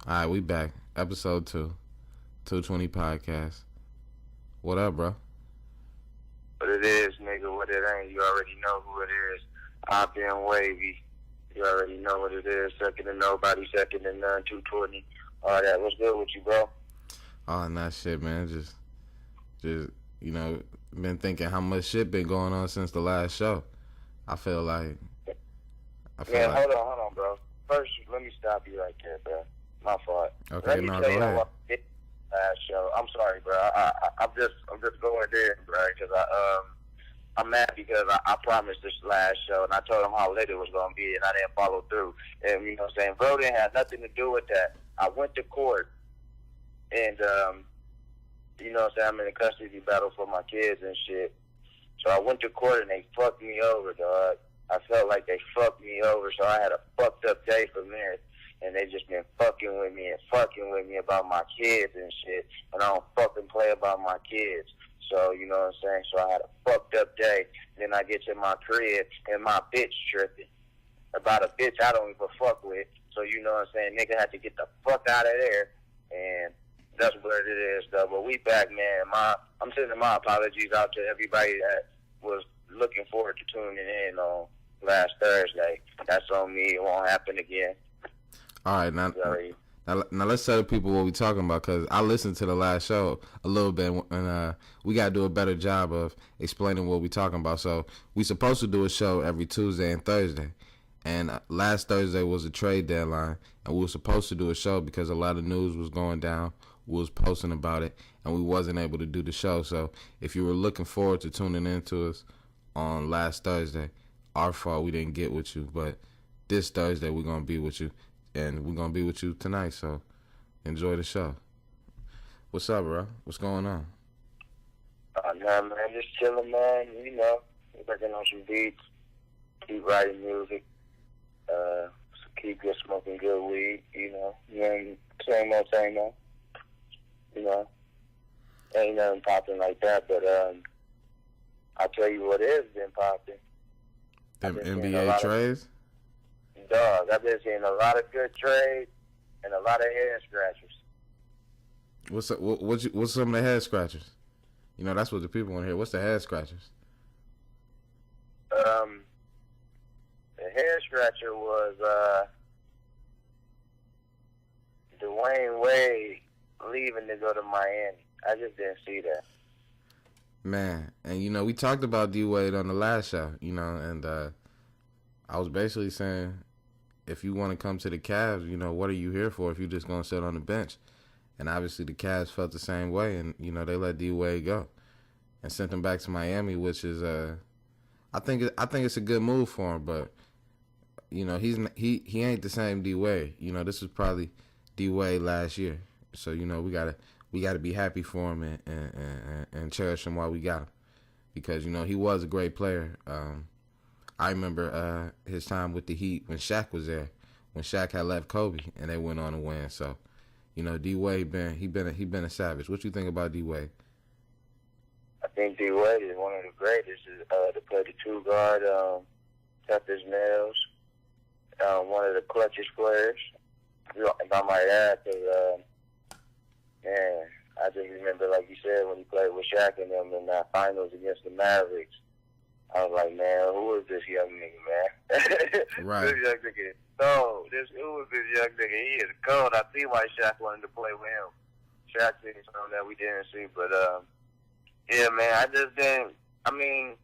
All right, we back. Episode 2, 220 podcast. What up, bro? What it is, nigga, what it ain't, you already know who it is. I've been wavy. You already know what it is. Second to nobody, second to none, 220. All that. What's good with you, bro? Oh, nah, shit, man. Just, been thinking how much shit been going on since the last show. I feel like. Man, hold on, bro. First, let me stop you right there, bro. My fault. Okay, let me no, tell go you ahead. what I did last show. I'm sorry, bro. I'm just going there, bro, because I'm mad because I promised this last show and I told him how late it was gonna be and I didn't follow through. And you know what I'm saying, bro didn't have nothing to do with that. I went to court and you know what I'm saying, I'm in a custody battle for my kids and shit. So I went to court and they fucked me over, dog. I felt like they fucked me over, so I had a fucked up day from there. And they just been fucking with me about my kids and shit. And I don't fucking play about my kids. So, you know what I'm saying? So I had a fucked up day. Then I get to my crib and my bitch tripping about a bitch I don't even fuck with. So, you know what I'm saying? Nigga had to get the fuck out of there. And that's what it is, though. But we back, man. I'm sending my apologies out to everybody that was looking forward to tuning in on last Thursday. That's on me. It won't happen again. All right, now let's tell the people what we talking about, because I listened to the last show a little bit, and we got to do a better job of explaining what we talking about. So we supposed to do a show every Tuesday and Thursday, and last Thursday was a trade deadline, and we were supposed to do a show because a lot of news was going down. We was posting about it, and we wasn't able to do the show. So if you were looking forward to tuning in to us on last Thursday, our fault we didn't get with you, but this Thursday we're going to be with you. And we're going to be with you tonight, so enjoy the show. What's up, bro? What's going on? Nah, man, just chilling, man. You know, working on some beats, keep writing music, keep good smoking good weed, you know. Same old. You know, ain't nothing popping like that, but I'll tell you what is been popping. Them NBA trades? Dog, I've been seeing a lot of good trades and a lot of head scratchers. What's some of the head scratchers? You know, that's what the people want to hear. What's the head scratchers? The head scratcher was Dwayne Wade leaving to go to Miami. I just didn't see that. Man, and you know, we talked about D Wade on the last show, you know, and I was basically saying, if you want to come to the Cavs, you know, what are you here for if you're just going to sit on the bench? And obviously the Cavs felt the same way, and, you know, they let D-Wade go and sent him back to Miami, which is, I think it's a good move for him, but, you know, he ain't the same D-Wade. You know, this was probably D-Wade last year. So, you know, we gotta be happy for him and cherish him while we got him, because, you know, he was a great player. I remember his time with the Heat when Shaq was there, when Shaq had left Kobe and they went on to win. So, you know, D-Wade he been a savage. What you think about D-Wade? I think D-Wade is one of the greatest to play the two guard, tough as nails. One of the clutchest players. If I might add, because man, I just remember, like you said, when he played with Shaq and them in the finals against the Mavericks. I was like, man, who is this young nigga, man? Right. This young nigga is cold. Who is this young nigga? He is cold. I see why Shaq wanted to play with him. Shaq seen something that we didn't see. But, yeah, man, I just didn't. I mean,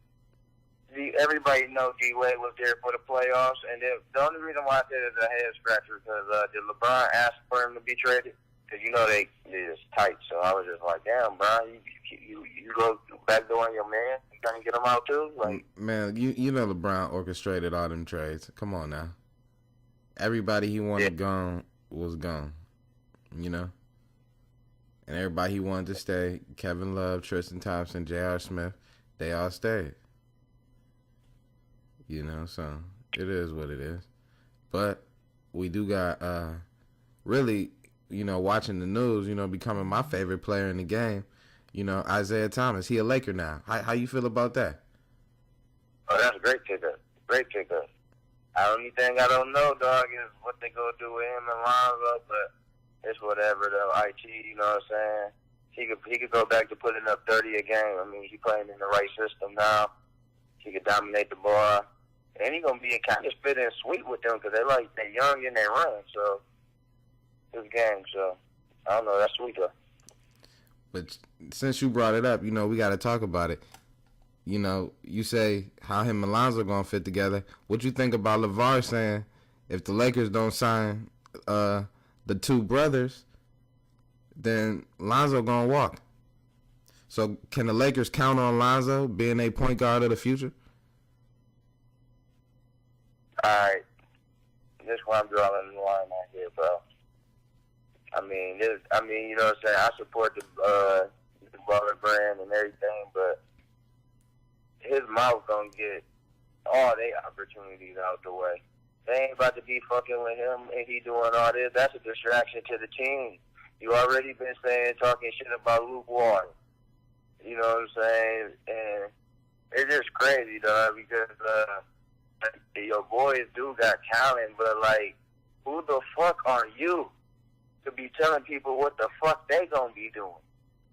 everybody know D-Wade was there for the playoffs. And the only reason why I said it's a head scratcher because did LeBron ask for him to be traded? Because, you know, they just tight. So I was just like, damn, Brian, you go backdooring your man? Trying to get him out too? Like, man, you know LeBron orchestrated all them trades. Come on now. Everybody he wanted gone was gone. You know? And everybody he wanted to stay, Kevin Love, Tristan Thompson, J.R. Smith, they all stayed. You know, so it is what it is. But we do got really, you know, watching the news, you know, becoming my favorite player in the game. You know, Isaiah Thomas, he a Laker now. How you feel about that? Oh, that's a great pickup. Great pickup. The only thing I don't know, dog, is what they gonna do with him and Lonzo. But whatever, though, IT, you know what I'm saying? He could go back to putting up 30 a game. I mean, he playing in the right system now. He could dominate the ball. And he going to be kind of spit and sweet with them because they're young and they run. So, this game, so, I don't know, that's sweet, though. But since you brought it up, you know, we got to talk about it. You know, you say how him and Lonzo going to fit together. What you think about LeVar saying if the Lakers don't sign the two brothers, then Lonzo going to walk? So can the Lakers count on Lonzo being a point guard of the future? All right. This is where I'm drawing the line out here, bro. I mean, you know what I'm saying? I support the Butler brand and everything, but his mouth gonna get all their opportunities out the way. They ain't about to be fucking with him and he doing all this. That's a distraction to the team. You already been talking shit about Luke Walton. You know what I'm saying? And it's just crazy, dog, because your boys do got talent, but, like, who the fuck are you to be telling people what the fuck they gonna be doing?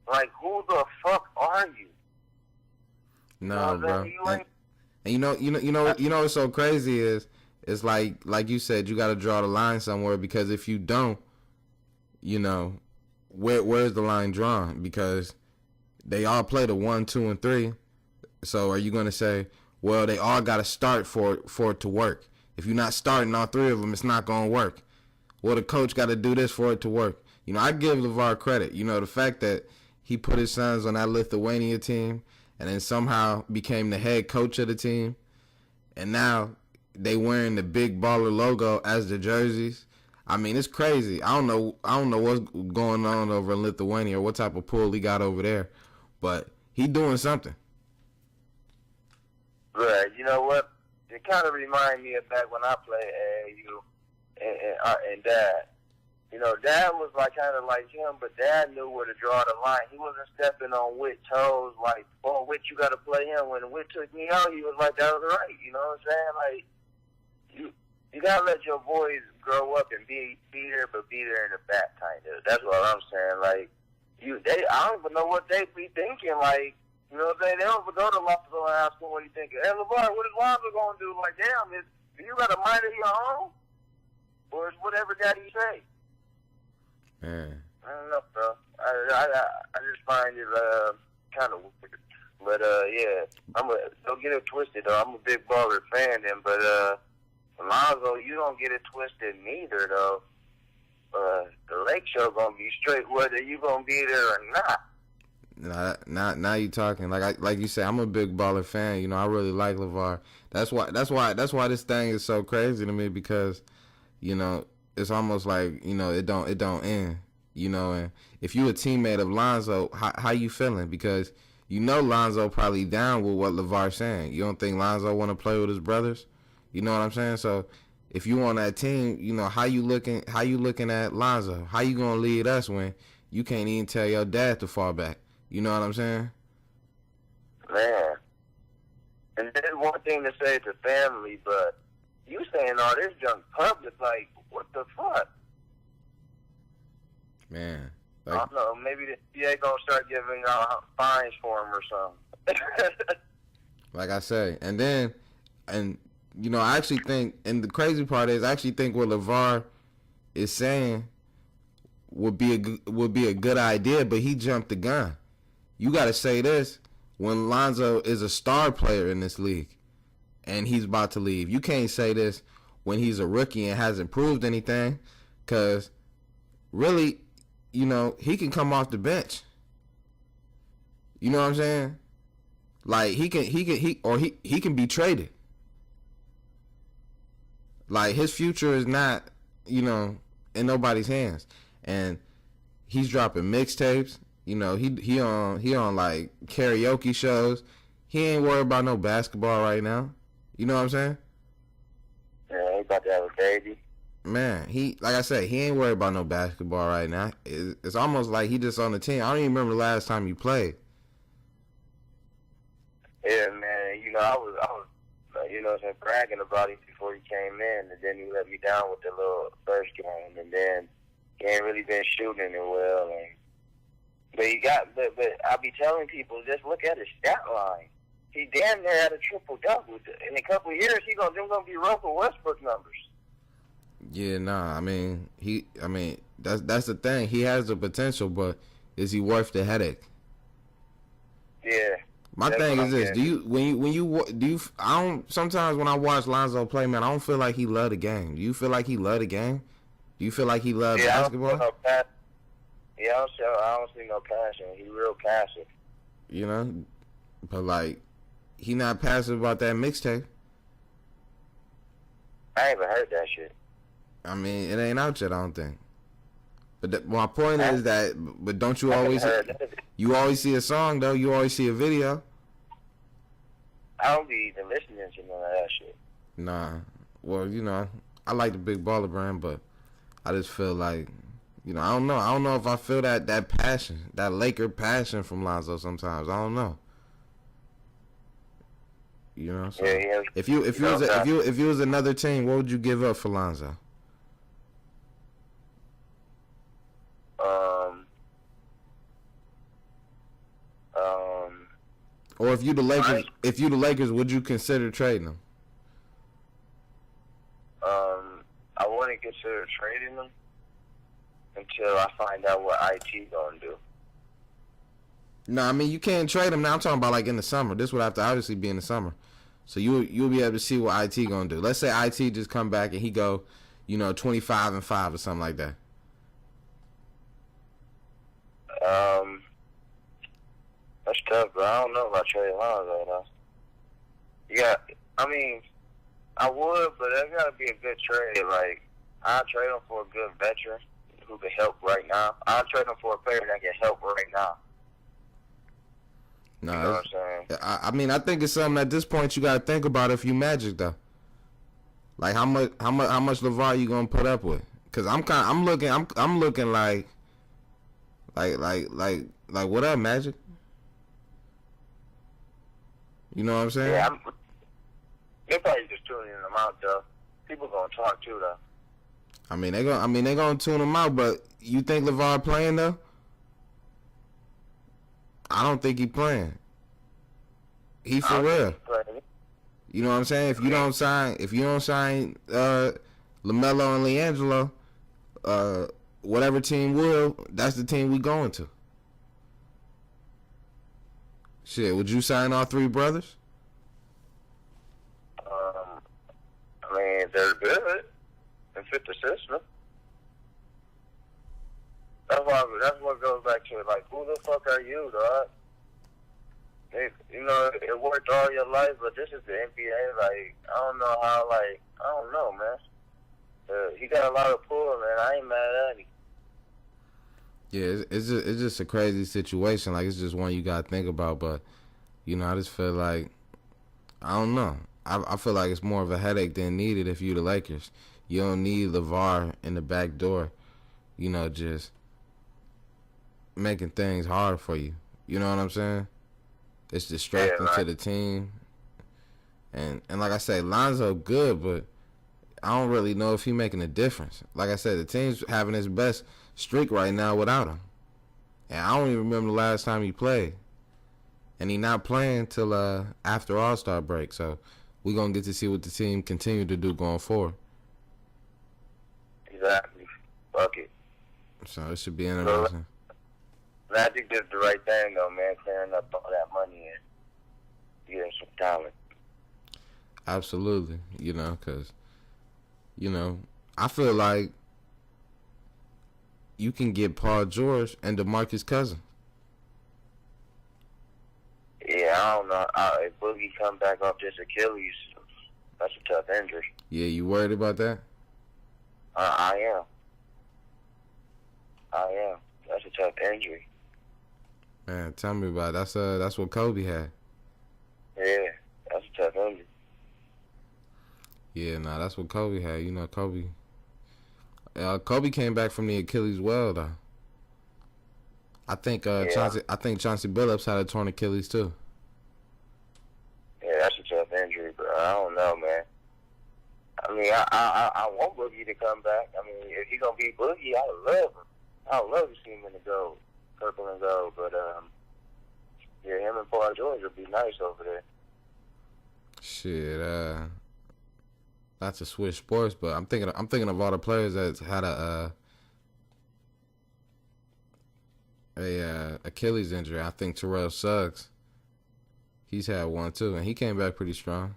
Like, who the fuck are you? No, bro. And you know what's so crazy is it's like you said, you got to draw the line somewhere, because if you don't, you know, where's the line drawn? Because they all play the 1, 2, and 3. So are you going to say, well, they all got to start for it to work? If you're not starting all 3 of them, it's not going to work. Well, the coach got to do this for it to work. You know, I give LeVar credit. You know, the fact that he put his sons on that Lithuania team and then somehow became the head coach of the team, and now they wearing the big baller logo as the jerseys. I mean, it's crazy. I don't know what's going on over in Lithuania or what type of pull he got over there, but he doing something. Right. You know what? It kind of reminds me of back when I played AAU and Dad. You know, Dad was kind of like him, but Dad knew where to draw the line. He wasn't stepping on Witt's toes like, oh, Witt, you got to play him. When Witt took me out, he was like, that was right. You know what I'm saying? Like, you got to let your boys grow up and be there, but be there in the back, kind of. That's what I'm saying. Like, I don't even know what they be thinking. Like, you know what I'm saying? They don't even go to Lonzo and ask him what he thinking. Hey, LeVar, what is Lonzo going to do? Like, damn, do you got a mind of your own? Or is whatever daddy say? Man. I don't know, bro. I just find it kind of weird. But, yeah, don't get it twisted, though. I'm a big Baller fan, but Lonzo, you don't get it twisted neither, though. The Lake Show going to be straight whether you going to be there or not. Now you talking. Like you said, I'm a big Baller fan. You know, I really like LeVar. That's why this thing is so crazy to me, because, you know, it's almost like, you know, it don't end, you know. And if you a teammate of Lonzo, how you feeling? Because you know Lonzo probably down with what LeVar's saying. You don't think Lonzo want to play with his brothers? You know what I'm saying? So if you on that team, you know, how you looking at Lonzo? How you gonna lead us when you can't even tell your dad to fall back? You know what I'm saying? Man. And there's one thing to say to family, but you saying all this junk public, like, what the fuck? Man. I don't know. Maybe the PA gonna start giving out fines for him or something. Like I say, and you know, I actually think, and the crazy part is, I actually think what LeVar is saying would be a good idea, but he jumped the gun. You got to say this when Lonzo is a star player in this league and he's about to leave. You can't say this when he's a rookie and hasn't proved anything, because really, you know, he can come off the bench. You know what I'm saying? Like, he can be traded. Like, his future is not, you know, in nobody's hands. And he's dropping mixtapes. You know, he on like karaoke shows. He ain't worried about no basketball right now. You know what I'm saying? Yeah, he about to have a baby. Man, like I said, he ain't worried about no basketball right now. It's almost like he just on the team. I don't even remember the last time he played. Yeah, man. You know, I was, you know what I'm saying, bragging about him before he came in, and then he let me down with the little first game, and then He ain't really been shooting it well, but I be telling people, just look at his stat line. He damn near had a triple double. In a couple of years, them gonna be Russell Westbrook numbers. Yeah, nah. I mean, that's the thing. He has the potential, but is he worth the headache? Yeah. My thing is this: I don't. Sometimes when I watch Lonzo play, man, I don't feel like he love the game. Do you feel like he love the game? Do you feel like he love basketball? I don't see no passion. He real passive. You know, but like, he not passive about that mixtape. I ain't even heard that shit. I mean, it ain't out yet, I don't think. But my point is that, but don't you always, you always see a song though? You always see a video. I don't be even listening to none of that shit. Nah. Well, I like the Big Baller brand, but I just feel like, I don't know. I don't know if I feel that passion, that Laker passion from Lonzo sometimes. I don't know. So yeah. If you was another team, what would you give up for Lonzo? Or if you the Lakers, would you consider trading them? I wouldn't consider trading them until I find out what IT gonna do. No, I mean you can't trade them now. I'm talking about like in the summer. This would have to obviously be in the summer, so you'll be able to see what IT gonna do. Let's say IT just come back and he go, 25-5 or something like that. That's tough, but I don't know about Trey Lonzo though. Yeah, I mean, I would, but that gotta be a good trade. Like, I'd trade him for a good veteran who can help right now. I'd trade him for a player that can help right now. No, you know what I'm saying? I mean, I think it's something at this point you gotta think about if you Magic though. Like how much LeVar you gonna put up with? Cause I'm looking like what up, Magic? You know what I'm saying? Yeah, they're probably just tuning them out though. People gonna talk too though. I mean, they gonna tune him out, but you think LeVar playing though? I don't think he playing. He for real. You know what I'm saying? If you don't sign LaMelo and LiAngelo, whatever team will, that's the team we going to. Shit, would you sign all three brothers? I mean, they're good and fit the system. That's what goes back to like, who the fuck are you, dog? It worked all your life, but this is the NBA. Like, I don't know how. Like, I don't know, man. He got a lot of pull, man. I ain't mad at him. Yeah, it's just a crazy situation. Like, it's just one you gotta think about. But I just feel like, I don't know. I feel like it's more of a headache than needed if you the Lakers. You don't need LeVar in the back door. Just making things hard for you. You know what I'm saying? It's distracting to the team. And like I said, Lonzo good, but I don't really know if he making a difference. Like I said, the team's having his best streak right now without him. And I don't even remember the last time he played. And he not playing till after All-Star break. So we're going to get to see what the team continue to do going forward. Exactly. Fuck it. So it should be interesting. Magic did the right thing, though, man, clearing up all that money and getting some talent. Absolutely. Because, I feel like you can get Paul George and DeMarcus Cousins. Yeah, I don't know. If Boogie come back off this Achilles, that's a tough injury. Yeah, you worried about that? I am. That's a tough injury. Man, tell me about it. That's what Kobe had. Yeah, that's a tough injury. Yeah, that's what Kobe had. Kobe came back from the Achilles well though. I think Chauncey Billups had a torn Achilles too. Yeah, that's a tough injury, but I don't know, man. I mean, I want Boogie to come back. I mean, if he gonna be Boogie, I would love him. I would love to see him in the gold, purple and gold. But yeah, him and Paul George would be nice over there. Shit, not to switch sports, but I'm thinking of all the players that had a Achilles injury. I think Terrell Suggs, he's had one too, and he came back pretty strong.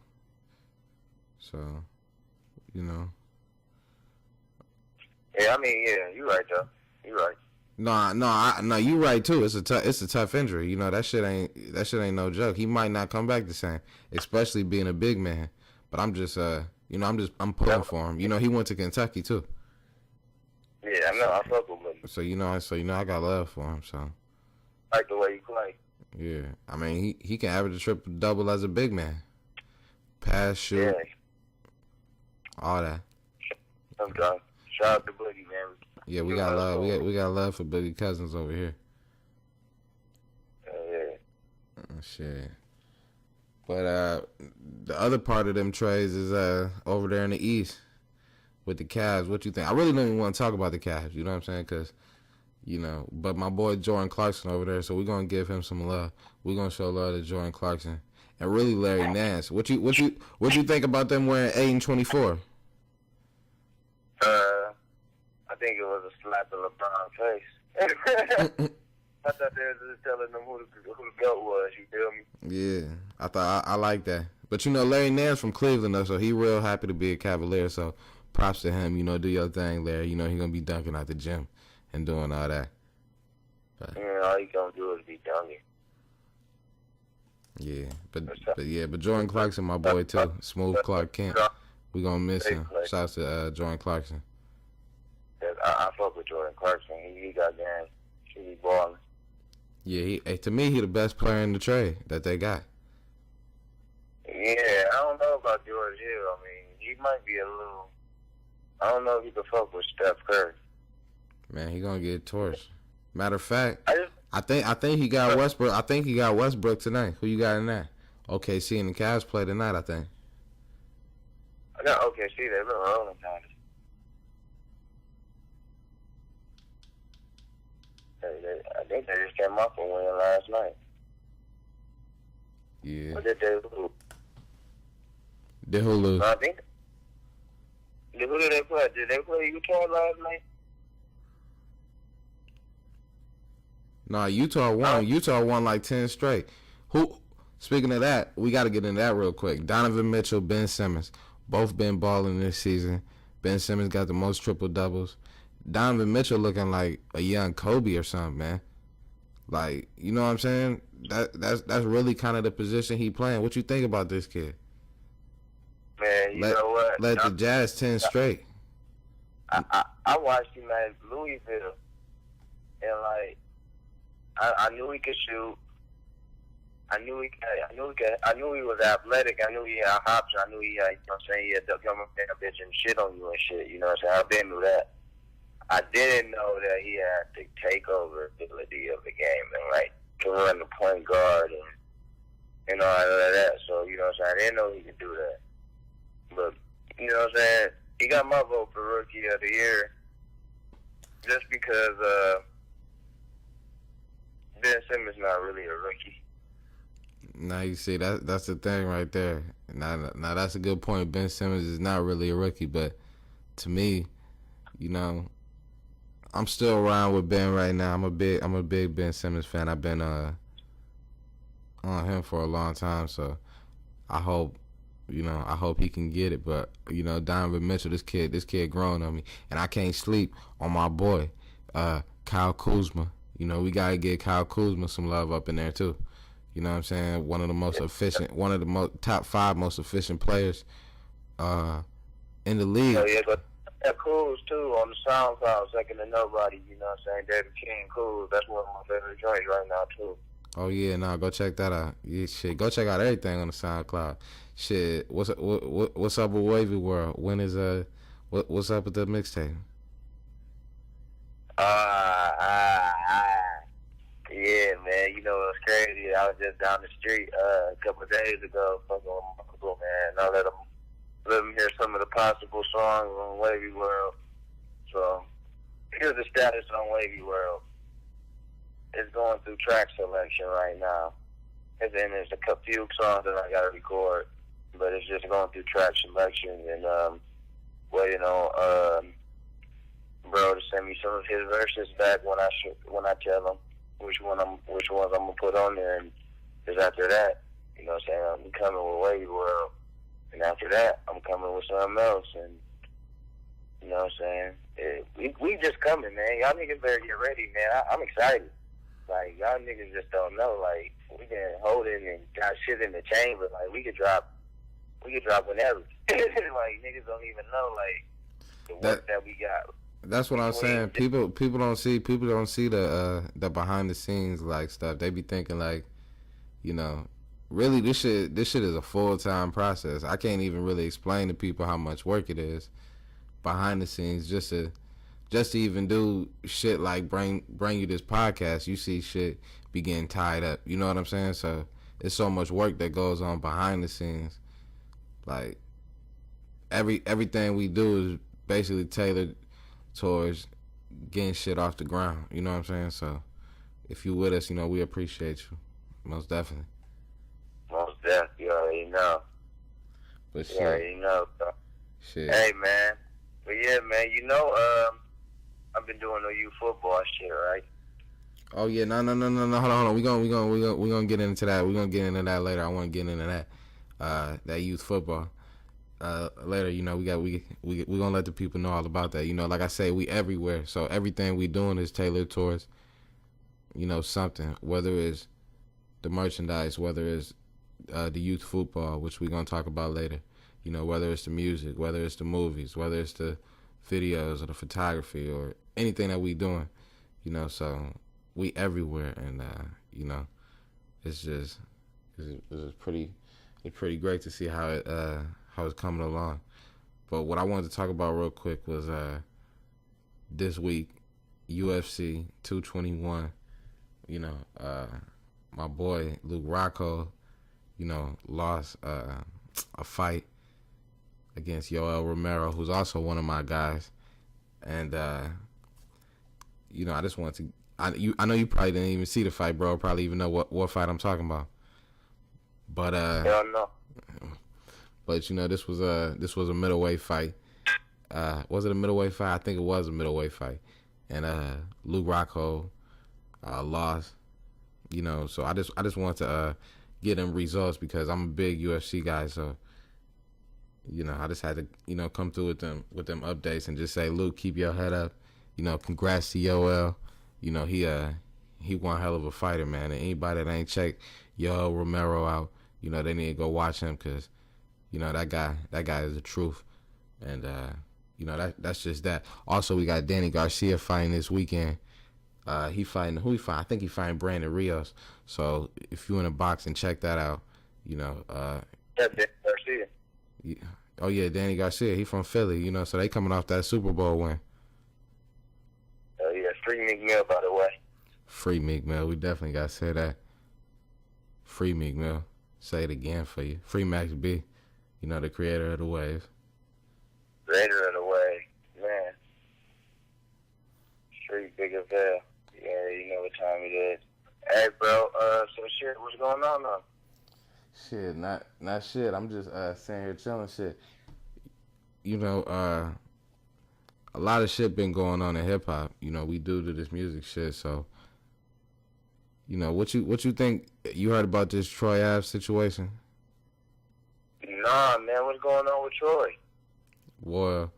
So, you know. Yeah, I mean, yeah, you're right though. You're right. No, you right too. It's a tough injury. You know, that shit ain't no joke. He might not come back the same, especially being a big man. But I'm just I'm pulling for him. You know, he went to Kentucky too. Yeah, I know. I fuck with him. So you know, I got love for him. So I like the way he play. Yeah, I mean he can average a triple double as a big man. Pass, shoot, Yeah. all that. I'm done. Shout out to Boogie, man. Yeah, we got love. We got love for Boogie Cousins over here. Yeah. Shit. But the other part of them trades is over there in the East with the Cavs. What you think? I really don't even want to talk about the Cavs. You know what I'm saying? Because, you know, but my boy Jordan Clarkson over there, so we're gonna give him some love. We're gonna show love to Jordan Clarkson and really Larry Nance. What you think about them wearing 8 and 24? I think it was a slap in LeBron's face. I thought they were just telling them who the GOAT was, you feel me? Yeah, I thought I like that. But, you know, Larry Nance from Cleveland, though, so he real happy to be a Cavalier, so props to him. You know, do your thing, Larry. You know, he going to be dunking out the gym and doing all that. But, all he going to do is be dunking. Yeah, but Jordan Clarkson, my boy, too. Smooth Clark Kent. We going to miss him. Shouts to Jordan Clarkson. I fuck with Jordan Clarkson. He got game. He be balling. Yeah, to me, he the best player in the trade that they got. Yeah, I don't know about George Hill. I mean, he might be a little. I don't know if he can fuck with Steph Curry. Man, he gonna get torched. Matter of fact, I think he got Westbrook. I think he got Westbrook tonight. Who you got in that? OKC and the Cavs play tonight, I think. I got OKC. They're little rolling kind of. I think they just came off a win last night. Yeah. Or did they lose? Did who lose? I think. Who did they play? Did they play Utah last night? Nah, Utah won. Utah won like 10 straight. Speaking of that, we got to get into that real quick. Donovan Mitchell, Ben Simmons, both been balling this season. Ben Simmons got the most triple doubles. Donovan Mitchell looking like a young Kobe or something, man. Like, you know what I'm saying? That's really kind of the position he playing. What you think about this kid? Man, you know what? Let the Jazz 10 straight. I watched him at Louisville, and like I knew he could shoot. I knew he was athletic. I knew he had hops. I knew he had, you know what I'm saying, he had to come up there and bitch and shit on you and shit. You know what I'm saying? I didn't know that. I didn't know that he had the takeover ability of the game and like to run the point guard and all of that. So, you know what I'm saying? I didn't know he could do that. But, you know what I'm saying? He got my vote for Rookie of the Year just because Ben Simmons not really a rookie. Now you see that's the thing right there. Now that's a good point. Ben Simmons is not really a rookie, but to me, you know, I'm still around with Ben right now. I'm a big Ben Simmons fan. I've been on him for a long time, so I hope he can get it. But, you know, Donovan Mitchell, this kid growing on me, and I can't sleep on my boy, Kyle Kuzma. You know, we gotta get Kyle Kuzma some love up in there too. You know what I'm saying? One of the top 5 most efficient players in the league. Oh yeah, but that Kuz too on the SoundCloud, second to nobody. You know what I'm saying? David King Kuz, that's one of my favorite joints right now too. Oh yeah, go check that out. Yeah, shit, go check out everything on the SoundCloud. Shit, what's up with Wavy World? When is what's up with the mixtape? Yeah, man. You know it was crazy. I was just down the street a couple of days ago, fucking with my uncle, man. I let them hear some of the possible songs on Wavy World. So here's the status on Wavy World. It's going through track selection right now. And then there's a few songs that I gotta record, but it's just going through track selection and waiting on bro to send me some of his verses back when I tell him which ones I'm gonna put on there, and just after that, you know what I'm saying, I'm coming with Wavy World, and after that I'm coming with something else, and you know what I'm saying, we just coming, man. Y'all niggas better get ready, man. I'm excited. Like, y'all niggas just don't know. Like, we been holding and got shit in the chamber. Like, we could drop whenever. Like, niggas don't even know, like, the work that we got. That's what I'm saying. People don't see the behind the scenes like stuff. They be thinking like, you know, really this shit is a full-time process. I can't even really explain to people how much work it is behind the scenes just to even do shit like bring you this podcast. You see shit be getting tied up. You know what I'm saying? So it's so much work that goes on behind the scenes. Like everything we do is basically tailored towards getting shit off the ground. You know what I'm saying? So if you with us, you know, we appreciate you. Most definitely. Most definitely. You already know. But shit. You already know, bro. Shit. Hey, man. But yeah, man, you know, I've been doing the youth football shit, right? Oh yeah, no. Hold on. We gonna get into that. We gonna get into that later. I want to get into that youth football later. You know, we gonna let the people know all about that. You know, like I say, we everywhere. So everything we doing is tailored towards, you know, something. Whether it's the merchandise, whether it's the youth football, which we gonna talk about later. You know, whether it's the music, whether it's the movies, whether it's the videos or the photography or anything that we doing, you know, so we everywhere, and you know, it's pretty great to see how it's coming along. But what I wanted to talk about real quick was this week UFC 221. You know, my boy Luke Rockhold, you know, lost a fight against Yoel Romero, who's also one of my guys, and you know, I just want to. I know you probably didn't even see the fight, bro. Probably even know what fight I'm talking about. But Hell no. But you know, this was a middleweight fight. Was it a middleweight fight? I think it was a middleweight fight, and Luke Rockhold lost. You know, so I just want to get them results because I'm a big UFC guy, so. You know, I just had to, you know, come through with them updates and just say, Luke, keep your head up. You know, congrats to Yoel. You know, he one hell of a fighter, man. And anybody that ain't checked Yoel Romero out, you know, they need to go watch him because, you know, that guy is the truth. And you know, that's just that. Also, we got Danny Garcia fighting this weekend. He fighting who he fighting? I think he fighting Brandon Rios. So if you in a boxing, check that out. You know, Danny Garcia. Yeah. Oh yeah, Danny Garcia. He from Philly, you know, so they coming off that Super Bowl win. Oh yeah, free Meek Mill, by the way. Free Meek Mill. We definitely gotta say that. Free Meek Mill. Say it again for you. Free Max B. You know, the creator of the wave. Creator of the wave, man. Street Big Avell. Yeah, you know what time it is. Hey, bro. So shit, what's going on now? Shit, not shit. I'm just sitting here chilling. Shit, you know, a lot of shit been going on in hip hop. You know, we do this music shit. So, you know, what you think? You heard about this Troy Ave situation? Nah, man. What's going on with Troy? Well,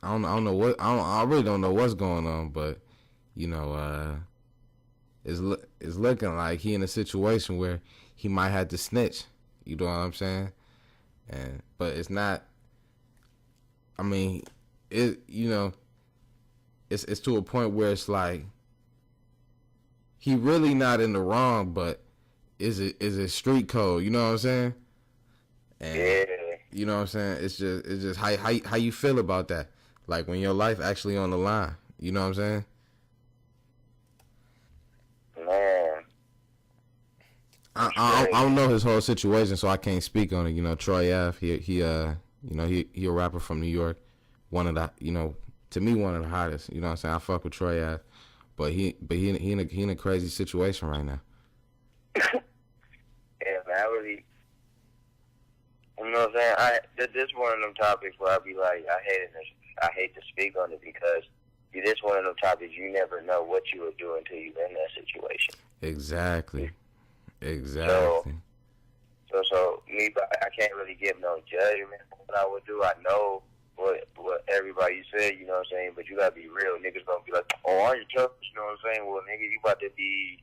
I don't know what I really don't know what's going on, but you know, it's looking like he in a situation where he might have to snitch. You know what I'm saying? But it's not. I mean, you know, it's to a point where it's like he really not in the wrong, but is it street code? You know what I'm saying? And yeah. You know what I'm saying? It's just how you feel about that. Like when your life actually on the line. You know what I'm saying? Man. I don't know his whole situation, so I can't speak on it. You know, Troy Ave, he a rapper from New York, one of the, to me, one of the hottest. You know what I'm saying? I fuck with Troy Ave, but he in a crazy situation right now. Yeah, man, I really, you know what I'm saying? This one of them topics where I be like, I hate to speak on it because this one of them topics you never know what you would do until you're in that situation. Exactly. So me, I can't really give no judgment on what I would do. I know what everybody said, you know what I'm saying? But you gotta be real. Niggas gonna be like, oh, aren't you tough? You know what I'm saying? Well, nigga, you about to be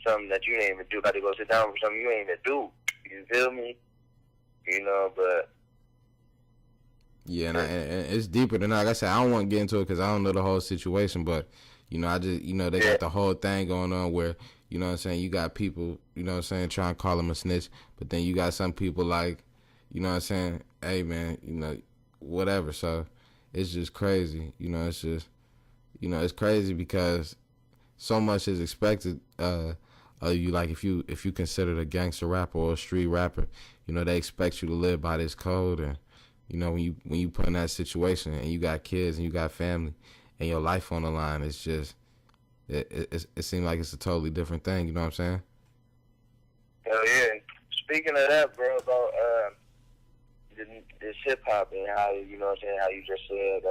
something that you ain't even do. About to go sit down for something you ain't even do. You feel me? You know, but yeah, and it's deeper than that. Like I said, I don't want to get into it because I don't know the whole situation, but I just, they got the whole thing going on where, you know what I'm saying, you got people, you know what I'm saying, trying to call him a snitch, but then you got some people like, you know what I'm saying, hey man, whatever. So it's just crazy. It's just, it's crazy because so much is expected of you. Like if you considered a gangster rapper or a street rapper, they expect you to live by this code. And when you put in that situation and you got kids and you got family and your life on the line, it's just it seems like it's a totally different thing. You know what I'm saying? Hell yeah. Speaking of that, bro, about this hip hop and how, you know what I'm saying, how you just said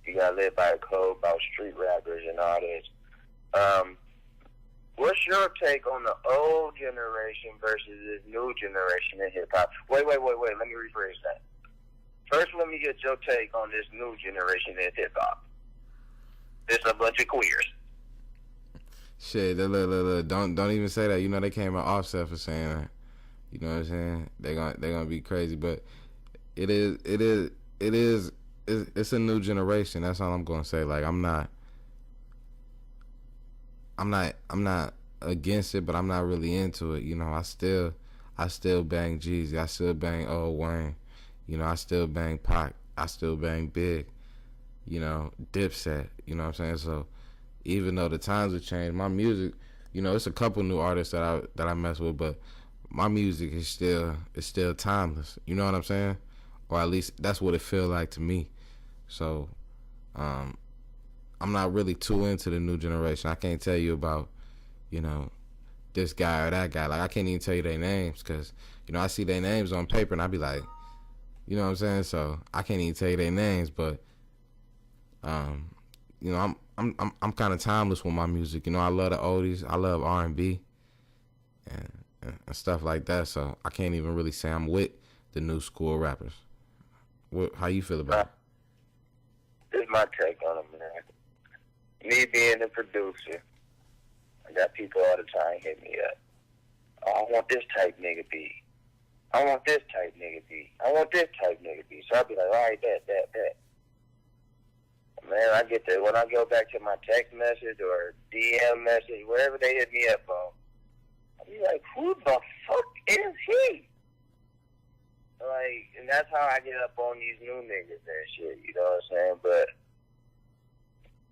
you gotta live by a code about street rappers and all this. What's your take on the old generation versus this new generation in hip hop? Wait. Let me rephrase that. First, let me get your take on this new generation in hip hop. It's a bunch of queers. Shit, don't even say that. They came out Offset for saying that. You know what I'm saying? They're gonna be crazy, but it's a new generation. That's all I'm gonna say. Like I'm not against it, but I'm not really into it. I still bang Jeezy. I still bang Old Wayne. I still bang Pac. I still bang Big. Dipset. You know what I'm saying? So even though the times have changed, my music, it's a couple new artists that I mess with, but my music is still timeless. You know what I'm saying? Or at least that's what it feel like to me. So I'm not really too into the new generation. I can't tell you about, this guy or that guy. Like, I can't even tell you their names because, I see their names on paper and I be like, you know what I'm saying? So I can't even tell you their names, but, I'm kind of timeless with my music. I love the oldies. I love R&B and stuff like that. So I can't even really say I'm with the new school rappers. How you feel about it? This is my take on it, man. Me being a producer, I got people all the time hit me up. Oh, I want this type nigga beat. I want this type nigga beat. I want this type nigga beat. So I'll be like, all right, bet. Man, I get that. When I go back to my text message or DM message, wherever they hit me up on, I'll be like, who the fuck is he? Like, and that's how I get up on these new niggas and shit, you know what I'm saying? But,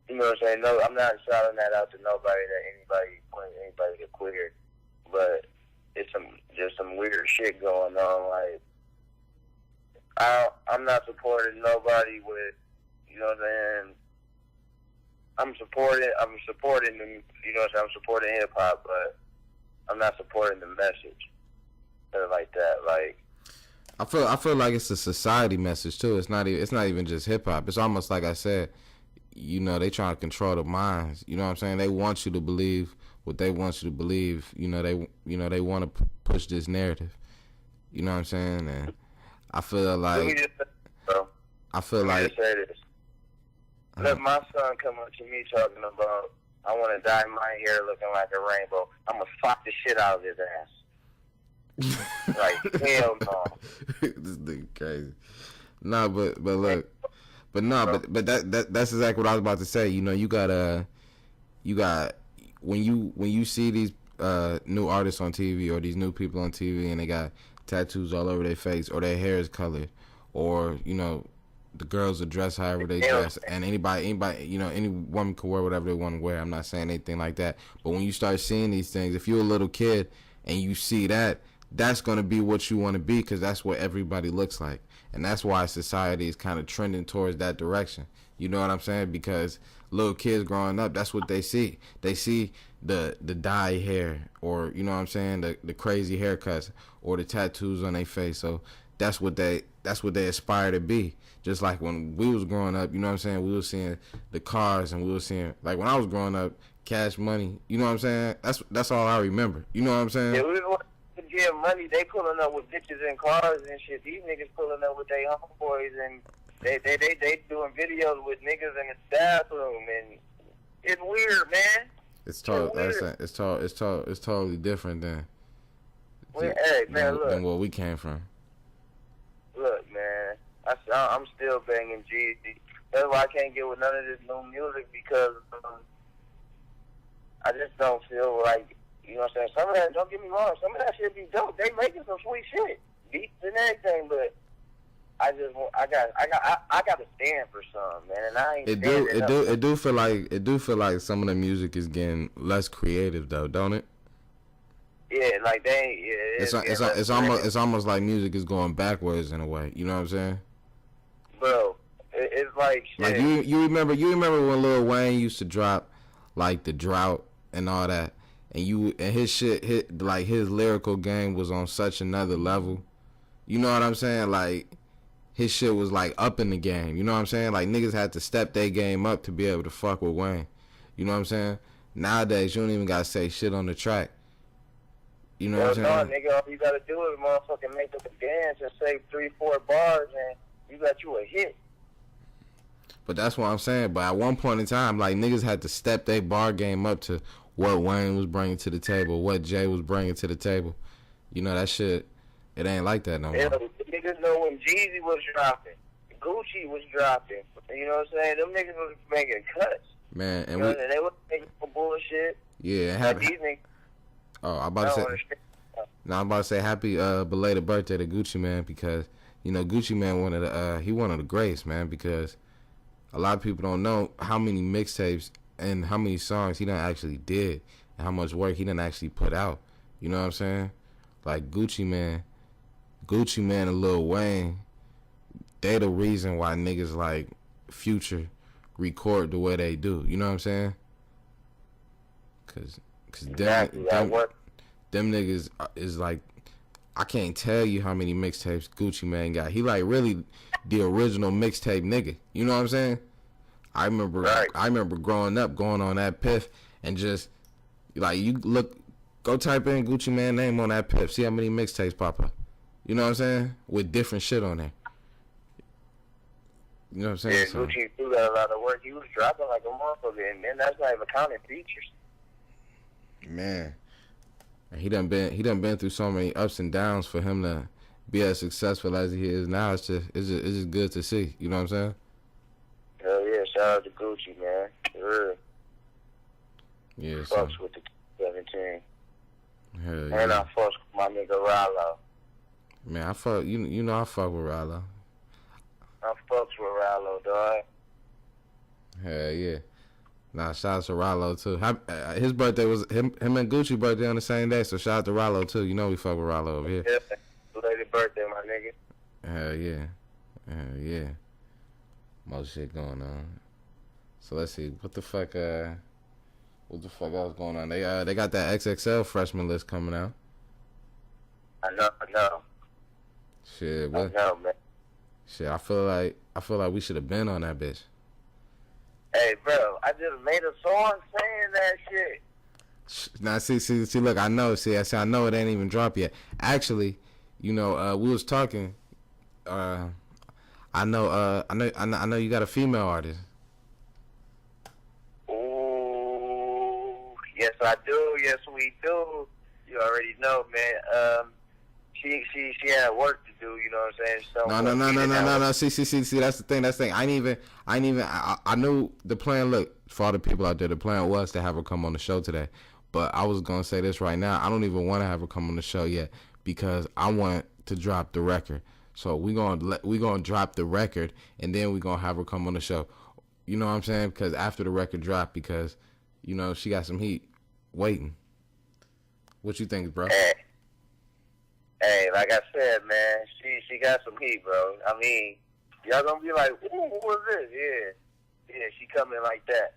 you know what I'm saying? No, I'm not shouting that out to nobody that anybody to queer. But it's just some weird shit going on. Like, I'm not supporting nobody with, you know what I'm saying? I'm supporting them, you know what I'm saying? I'm supporting hip hop, but I'm not supporting the message. Something like that. Like, I feel like it's a society message too. It's not even just hip hop. It's almost like I said, they trying to control the minds. You know what I'm saying? They want you to believe what they want you to believe. They want to push this narrative. You know what I'm saying? And I feel like say this. Let my son come up to me talking about, I want to dye my hair looking like a rainbow. I'm going to fuck the shit out of his ass. Like, hell no. This nigga crazy. No, but look. But that's exactly what I was about to say. You got when you see these new artists on TV or these new people on TV and they got tattoos all over their face or their hair is colored or, the girls will dress however they dress, and anybody, you know, any woman can wear whatever they want to wear. I'm not saying anything like that. But when you start seeing these things, if you're a little kid and you see that, that's gonna be what you want to be, because that's what everybody looks like, and that's why society is kind of trending towards that direction. You know what I'm saying? Because little kids growing up, that's what they see. They see the dye hair, or you know what I'm saying, the crazy haircuts, or the tattoos on their face. So that's what they aspire to be. Just like when we was growing up, you know what I'm saying, we was seeing the cars, and we was seeing, like when I was growing up, Cash Money. You know what I'm saying? That's all I remember. You know what I'm saying? Yeah, we want to give money. They pulling up with bitches and cars and shit. These niggas pulling up with their homeboys, and they doing videos with niggas in the bathroom, and it's weird, man. It's totally different than look, where we came from. Look, man, I'm still banging Jeezy. That's why I can't get with none of this new music, because I just don't feel like, you know what I'm saying. Some of that, don't get me wrong, some of that shit be dope. They making some sweet shit, beats and everything, but I got to stand for something, man. And I ain't. It do feel like some of the music is getting less creative though, don't it? Yeah, like they ain't. Yeah, it's almost like music is going backwards in a way. You know what I'm saying? Bro, it's like shit. Like you remember when Lil Wayne used to drop like The Drought and all that, and his shit his lyrical game was on such another level. You know what I'm saying? Like, his shit was like up in the game. You know what I'm saying? Like, niggas had to step their game up to be able to fuck with Wayne. You know what I'm saying? Nowadays, you don't even gotta say shit on the track. You know what I'm saying? No, nigga, all you gotta do is motherfucking make up a dance and say 3-4 bars, and you got you a hit. But that's what I'm saying. But at one point in time, like, niggas had to step their bar game up to what Wayne was bringing to the table, what Jay was bringing to the table. You know, that shit, it ain't like that no more. Yeah, niggas know when Jeezy was dropping, Gucci was dropping. You know what I'm saying? Them niggas was making cuts. Man, and they was making some bullshit. Yeah, like these niggas. Oh, I'm about to say happy belated birthday to Gucci Man, because you know Gucci Man one of the greats, man, because a lot of people don't know how many mixtapes and how many songs he done actually did and how much work he done actually put out. You know what I'm saying? Like Gucci Man and Lil Wayne, they the reason why niggas like Future record the way they do. You know what I'm saying? Cause them niggas is like, I can't tell you how many mixtapes Gucci Man got. He like really the original mixtape nigga. You know what I'm saying? I remember growing up going on that Piff and just like, you go type in Gucci Man name on that Piff, see how many mixtapes pop up. You know what I'm saying? With different shit on there. You know what I'm saying? Yeah, Gucci do got a lot of work. He was dropping like a motherfucker, and that's not even counting features. Man, he done been through so many ups and downs for him to be as successful as he is now. It's just good to see. You know what I'm saying? Hell yeah! Shout out to Gucci, man. For real. Yeah. Fucks with the 17. Hell and yeah. I fucks with my nigga Rallo. Man, I fuck with Rallo. I fucks with Rallo, dog. Hell yeah. Nah, shout out to Rallo too. His birthday was him and Gucci birthday on the same day, so shout out to Rallo too. You know we fuck with Rallo over here. Yeah, belated birthday, my nigga. Hell yeah. Most shit going on. So let's see, what the fuck else going on? They got that XXL freshman list coming out. I know. Shit, what? I know, man. Shit, I feel like we should have been on that bitch. Hey, bro, I just made a song saying that shit. Now, see, look, I know. I know it ain't even dropped yet. Actually, you know, we was talking. I know you got a female artist. Ooh, yes, I do. Yes, we do. You already know, man. She had work to do. You know what I'm saying? So No. See, that's the thing. I knew the plan. Look, for all the people out there, the plan was to have her come on the show today. But I was gonna say this right now. I don't even want to have her come on the show yet, because I want to drop the record. So we gonna drop the record, and then we gonna have her come on the show. You know what I'm saying? Because after the record drop, because you know she got some heat waiting. What you think, bro? Hey, like I said, man, she got some heat, bro. I mean, y'all gonna be like, ooh, what's this? Yeah, she coming like that.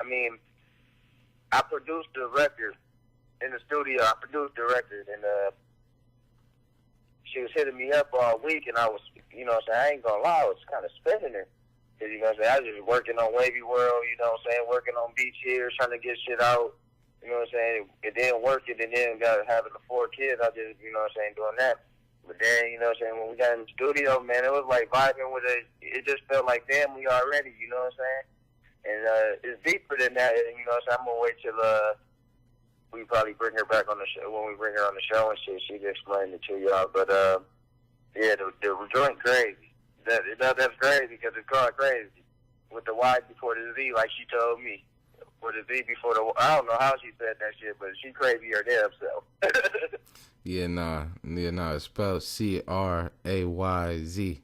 I mean, I produced the record in the studio. I produced the record, and she was hitting me up all week, and I was, you know what I'm saying, I ain't gonna lie, I was kind of spinning her. Cause, you know what I'm saying, I was just working on Wavy World, you know what I'm saying, working on Beach here, trying to get shit out. You know what I'm saying? It didn't work, and then got having the 4 kids. I just, you know what I'm saying, doing that. But then, you know what I'm saying, when we got in the studio, man, it was like vibing with it. It just felt like family already, you know what I'm saying? And it's deeper than that, and, you know what I'm saying, I'm going to wait till we probably bring her back on the show. When we bring her on the show and shit, she can explain it to y'all. But, yeah, the joint crazy. That's crazy because it's called crazy. With the Y before the Z, like she told me. With the Z before the, I don't know how she said that shit, but she crazy her damn self. Nah, it's spelled Crayz.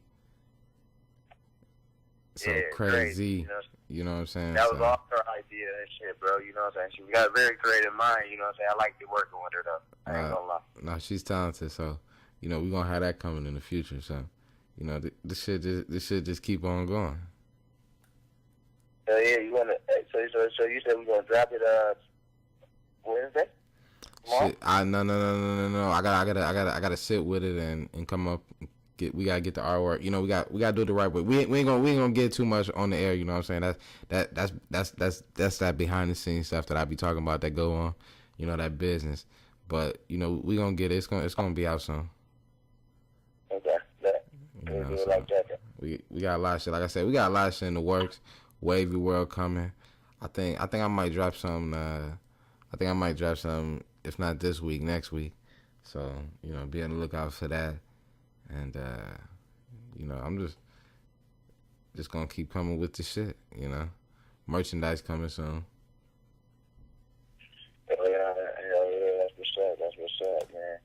So yeah, crazy. You know what I'm saying? That was all her idea and shit, bro. You know what I'm saying? She got a very creative mind, you know what I'm saying? I like to working with her, though. I ain't gonna lie. No, she's talented, so, you know, we're gonna have that coming in the future, so, you know, this shit just keep on going. So yeah, you wanna? So you said we're gonna drop it Wednesday? Shit, no. I gotta sit with it and come up. We gotta get the artwork. You know, we gotta do it the right way. We ain't gonna get too much on the air. You know what I'm saying? That's that behind the scenes stuff that I be talking about that go on. You know, that business. But you know, we gonna get it. It's gonna be out soon. Okay. You know, so like that. We got a lot of shit. Like I said, we got a lot of shit in the works. Wavy World coming. I think I might drop some. If not this week, next week. So you know, be on the lookout for that. And you know, I'm just gonna keep coming with the shit. You know, merchandise coming soon. Hell yeah, that's what's up, man.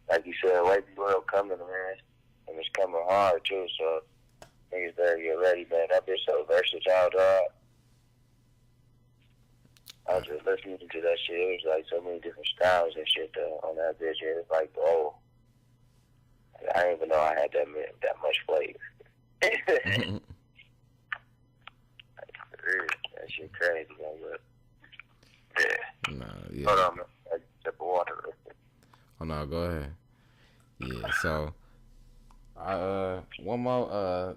Like you said, Wavy World coming, man, and it's coming hard too. So niggas better get ready, man. That bitch so versatile, dog. I was just listening to that shit. It was like so many different styles and shit on that bitch. It was like, oh, I didn't even know I had that much flavor. That shit crazy, man. Yeah. Nah, yeah. Hold on, man. I just sip of water real quick. Oh no, go ahead. Yeah. So, one more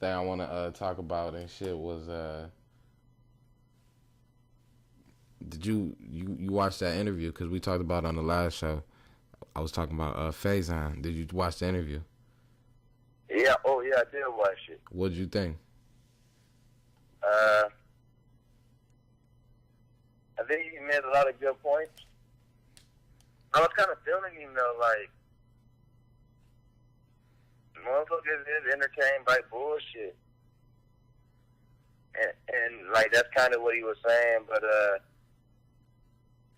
thing I want to talk about and shit was did you watch that interview? Because we talked about it on the last show. I was talking about Faison. Did you watch the interview? Yeah. Oh yeah, I did watch it. What did you think? I think he made a lot of good points. I was kind of feeling him though, like motherfuckers is entertained by bullshit, and like that's kind of what he was saying, but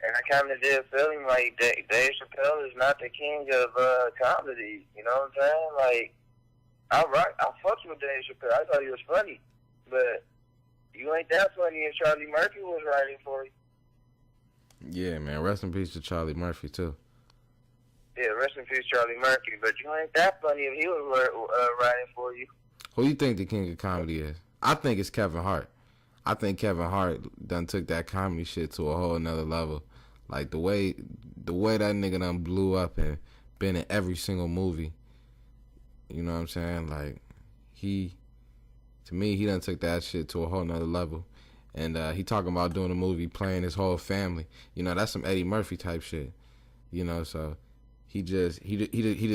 and I kind of did feel him like Dave Chappelle is not the king of comedy. You know what I'm saying? Like, I fucked with Dave Chappelle. I thought he was funny, but you ain't that funny if Charlie Murphy was writing for you. Yeah, man. Rest in peace to Charlie Murphy too. Yeah, rest in peace, Charlie Murphy. But you ain't that funny if he was writing for you. Who you think the king of comedy is? I think it's Kevin Hart. I think Kevin Hart done took that comedy shit to a whole nother level. Like the way that nigga done blew up and been in every single movie. You know what I'm saying? Like to me, he done took that shit to a whole nother level. And he talking about doing a movie, playing his whole family. You know, that's some Eddie Murphy type shit. You know, so he just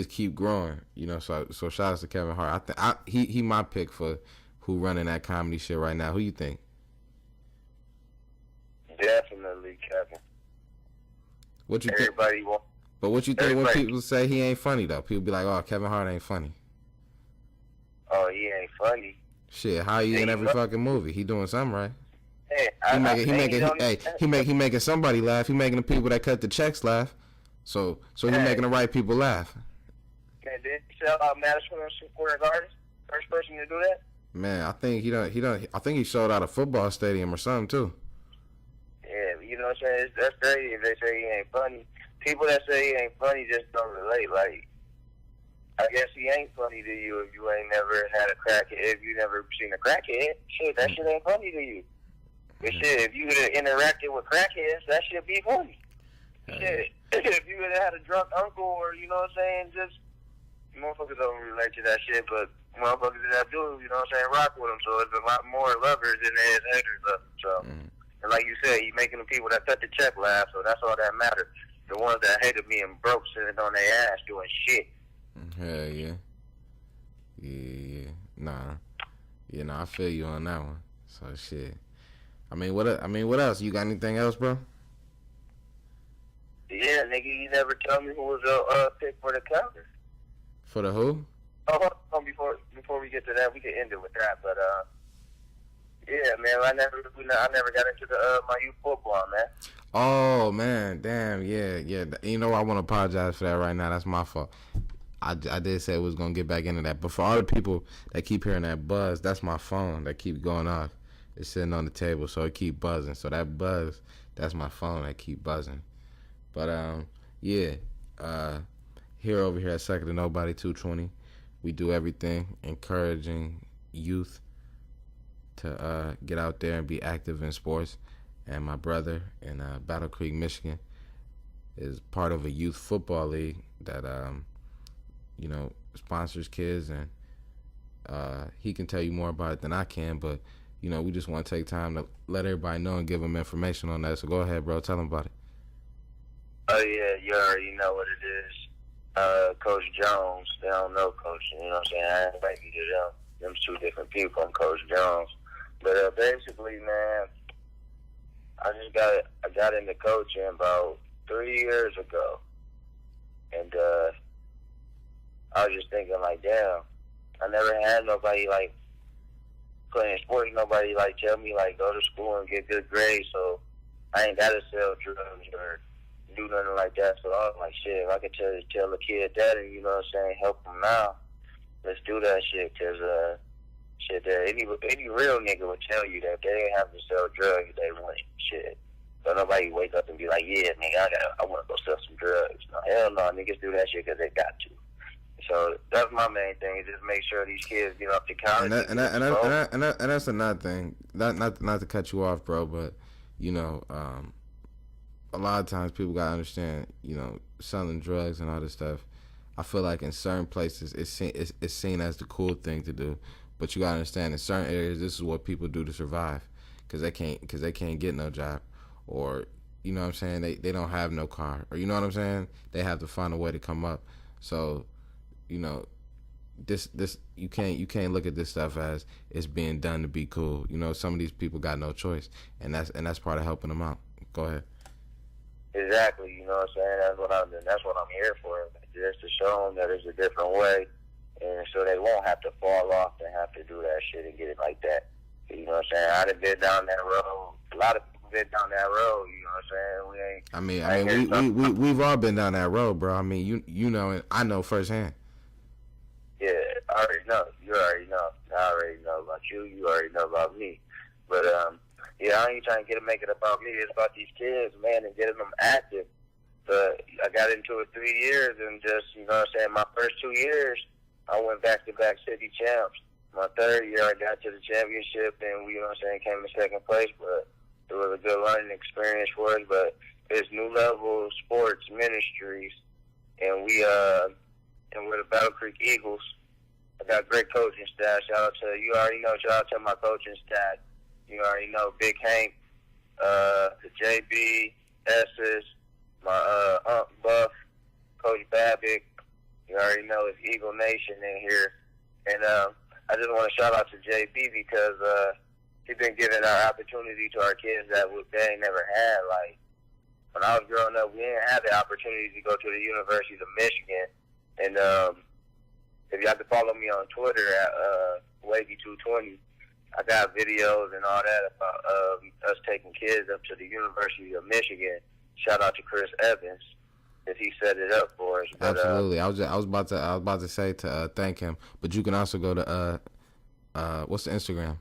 keep growing. You know, so shout out to Kevin Hart. He my pick for who running that comedy shit right now. Who you think? Definitely Kevin. What you Everybody think? Want. But what you think when people say he ain't funny though? People be like, "Oh, Kevin Hart ain't funny." Oh, he ain't funny. Shit, how he in every fucking movie? He doing something right. Hey, he making somebody laugh. He making the people that cut the checks laugh. So he making the right people laugh. And did he sell out Madison Square Garden? First person to do that? Man, I think I think he sold out a football stadium or something too. Yeah, you know what I'm saying? That's crazy if they say he ain't funny. People that say he ain't funny just don't relate. Like, I guess he ain't funny to you if you ain't never had a crackhead. If you never seen a crackhead, shit, that shit ain't funny to you. But shit, if you would have interacted with crackheads, that shit be funny. Shit, if you would have had a drunk uncle or, you know what I'm saying, just, motherfuckers don't relate to that shit, but motherfuckers that do, you know what I'm saying, rock with them. So it's a lot more lovers than there is haters of them. So, and like you said, you making the people that cut the check laugh, so that's all that matters. The ones that hated being broke sitting on their ass doing shit. Hell yeah. Yeah. Nah. Yeah, no, I feel you on that one. So shit. I mean, what else? You got anything else, bro? Yeah, nigga, you never tell me who was a pick for the cover. For the who? Oh, hold on, before we get to that, we can end it with that. But yeah, man, I never got into the my youth football, man. Oh man, damn, yeah. You know, I want to apologize for that right now. That's my fault. I did say we was gonna get back into that, but for all the people that keep hearing that buzz, that's my phone that keep going off. It's sitting on the table, so it keep buzzing. So that buzz, that's my phone that keep buzzing. But yeah, here over here at Second to Nobody 220, we do everything encouraging youth to get out there and be active in sports. And my brother in Battle Creek, Michigan, is part of a youth football league that you know, sponsors kids, and he can tell you more about it than I can, but you know, we just want to take time to let everybody know and give them information on that. So go ahead, bro, tell them about it. Oh yeah, you already know what it is. Coach Jones, they don't know Coach, you know what I'm saying? I ain't like you to them. Them's two different people. I'm Coach Jones. But basically, man, I got into coaching about 3 years ago. And I was just thinking, like, damn, I never had nobody, like, playing sports, nobody, like, tell me, like, go to school and get good grades, so I ain't got to sell drugs or do nothing like that. So I was like, shit, if I could tell a kid that and, you know what I'm saying, help them now, let's do that shit, because, shit, any real nigga would tell you that if they didn't have to sell drugs, they wouldn't, shit. So nobody wake up and be like, yeah, nigga, I want to go sell some drugs. No, hell no, niggas do that shit because they got to. So that's my main thing, is just make sure these kids get up to college. And that's another thing. Not to cut you off, bro, but you know, a lot of times people gotta understand, you know, selling drugs and all this stuff. I feel like in certain places it's seen as the cool thing to do, but you gotta understand in certain areas this is what people do to survive, because they can't get no job, or you know what I'm saying, they don't have no car, or you know what I'm saying, they have to find a way to come up. So you know, this you can't look at this stuff as it's being done to be cool. You know, some of these people got no choice, and that's part of helping them out. Go ahead. Exactly, you know what I'm saying. That's what I'm here for, just to show them that there's a different way, and so they won't have to fall off and have to do that shit and get it like that. You know what I'm saying. I done been down that road. A lot of people been down that road. You know what I'm saying. We've all been down that road, bro. I mean, you know, and I know firsthand. Yeah, I already know. You already know. I already know about you. You already know about me. But, yeah, I ain't trying to make it about me. It's about these kids, man, and getting them active. But I got into it 3 years, and just, you know what I'm saying, my first 2 years, I went back-to-back city champs. My third year, I got to the championship, and we, you know what I'm saying, came in second place. But it was a good learning experience for us. But it's New Level Sports Ministries, and we're the Battle Creek Eagles. I got great coaching staff. Shout out to, you already know, shout out to my coaching staff. You already know, Big Hank, the JB, S's, my Unc Buff, Coach Babbitt. You already know it's Eagle Nation in here. And I just want to shout out to JB because he's been giving our opportunity to our kids that they ain't never had. Like, when I was growing up, we didn't have the opportunity to go to the University of Michigan. And if y'all can follow me on Twitter at Wavy220, I got videos and all that about us taking kids up to the University of Michigan. Shout out to Chris Evans. if he set it up for us. But, Absolutely. I was about to say to thank him, but you can also go to what's the Instagram?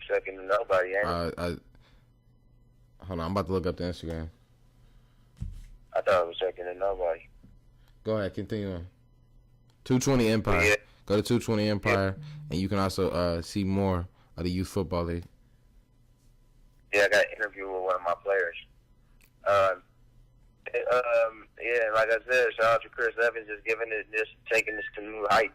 Second to nobody, ain't it? Hold on, I'm about to look up the Instagram. I thought it was second to nobody. Go ahead, continue on. 220 Empire. Yeah. Go to 220 Empire, and you can also see more of the Youth Football League. Yeah, I got an interview with one of my players. Yeah, like I said, shout out to Chris Evans just taking this to new heights.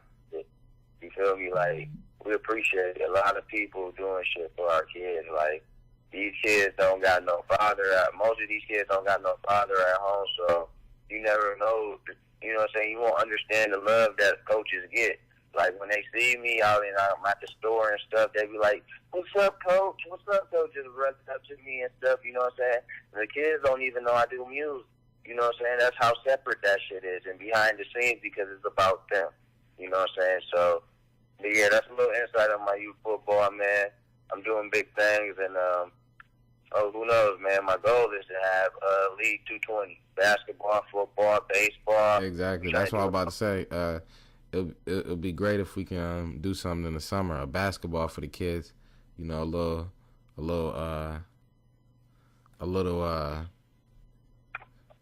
You feel me? Like, we appreciate a lot of people doing shit for our kids. Like, these kids don't got no father. Most of these kids don't got no father at home, so you never know. You know what I'm saying? You won't understand the love that coaches get. Like, when they see me out and I'm at the store and stuff, they be like, "What's up, coach? What's up, coach?" Just running up to me and stuff, you know what I'm saying? And the kids don't even know I do music. You know what I'm saying? That's how separate that shit is and behind the scenes because it's about them. You know what I'm saying? So, but yeah, that's a little insight on my youth football, man. I'm doing big things, and who knows, man? My goal is to have League 220, basketball, football, baseball. Exactly. That's what I was about to say. It'll be great if we can do something in the summer, a basketball for the kids. You know, a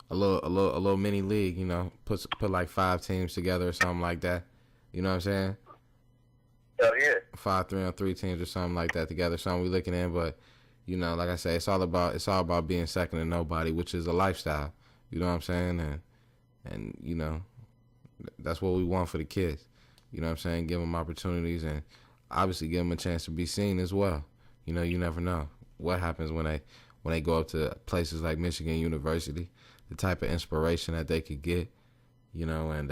little mini league. You know, put like 5 teams together or something like that. You know what I'm saying? Hell yeah. 5 3-on-3 teams or something like that together. Something we looking in, but you know, like I say, it's all about being second to nobody, which is a lifestyle. You know what I'm saying? And you know, that's what we want for the kids. You know what I'm saying? Give them opportunities and obviously give them a chance to be seen as well. You know, you never know what happens when they go up to places like Michigan University, the type of inspiration that they could get, you know, and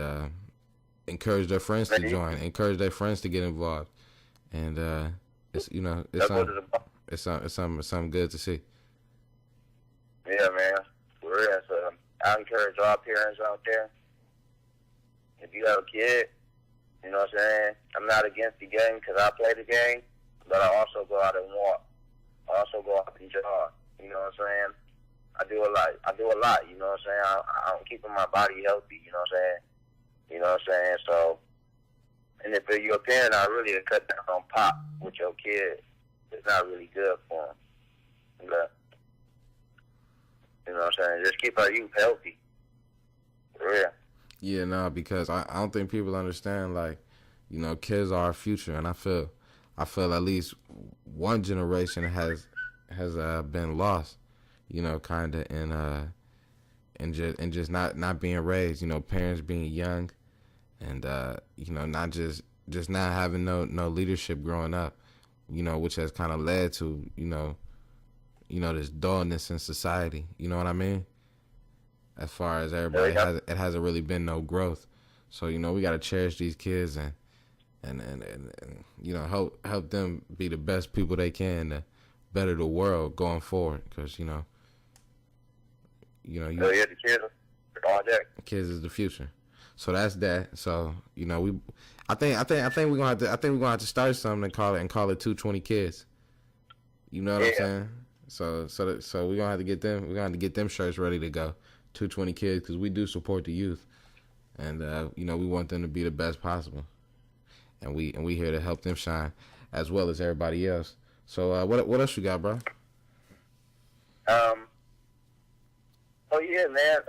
encourage their friends to join, encourage their friends to get involved. And it's, you know, it's something good to see. Yeah, man. For real. So I encourage all parents out there, if you have a kid, you know what I'm saying? I'm not against the game because I play the game, but I also go out and walk. I also go out and jog. You know what I'm saying? I do a lot. You know what I'm saying? I'm keeping my body healthy. You know what I'm saying? You know what I'm saying? So, and if you're a parent, I really cut down on pop with your kid. It's not really good for them. But, you know what I'm saying? Just keep our youth healthy. For real. Yeah, no, because I don't think people understand, like, you know, kids are our future, and I feel at least one generation has been lost, you know, kind of in just not being raised, you know, parents being young, and you know, not just not having no leadership growing up, you know, which has kind of led to you know this dullness in society. You know what I mean? As far as everybody it hasn't really been no growth. So, you know, we got to cherish these kids and you know, help them be the best people they can to better the world going forward. Because, you know, the kids are all that. Kids is the future. So that's that. So, you know, I think we're gonna have to start something and call it 220 Kids. You know what I'm saying? So we're gonna have to get them. We're gonna have to get them shirts ready to go. 220 Kids, because we do support the youth, and you know, we want them to be the best possible, and we here to help them shine as well as everybody else. So what else you got, bro? Oh yeah, man.